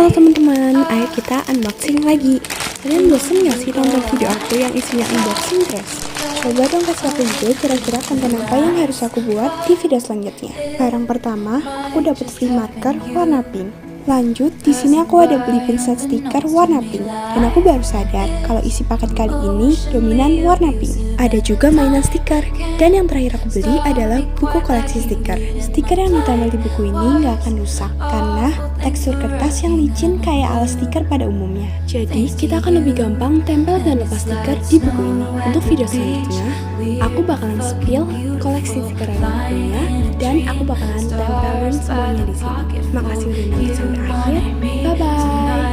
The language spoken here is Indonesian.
Halo teman-teman, ayo kita unboxing lagi. Kalian bosen gak sih nonton video aku yang isinya unboxing terus? Coba dong kasih aku ide kira-kira konten apa yang harus aku buat di video selanjutnya. Barang pertama, aku dapet sleeve marker warna pink. Lanjut, di sini aku ada beli penset stiker warna pink, dan aku baru sadar kalau isi paket kali ini dominan warna pink. Ada juga mainan stiker, dan yang terakhir aku beli adalah buku koleksi stiker. Stiker yang ditempel di buku ini nggak akan rusak karena tekstur kertas yang licin kayak alas stiker pada umumnya. Jadi kita akan lebih gampang tempel dan lepas stiker di buku ini. Untuk video selanjutnya, aku bakalan spill koleksi stiker yang aku punya, dan aku bakalan tempelin semuanya di sini. Makasih udah nonton sampai akhir. Bye bye.